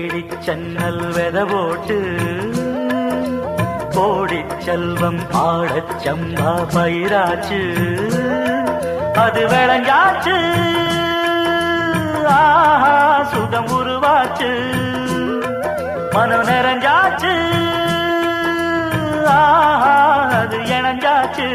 தேடிச் சென்னல் வெத போட்டு கோடிச் செல்வம் ஆடச் சம்பா பயிராச்சு அது விளைஞ்சாச்சு ஆஹா சுகம் உருவாச்சு மனம் நிறைஞ்சாச்சு ஆஹா அது இணைஞ்சாச்சு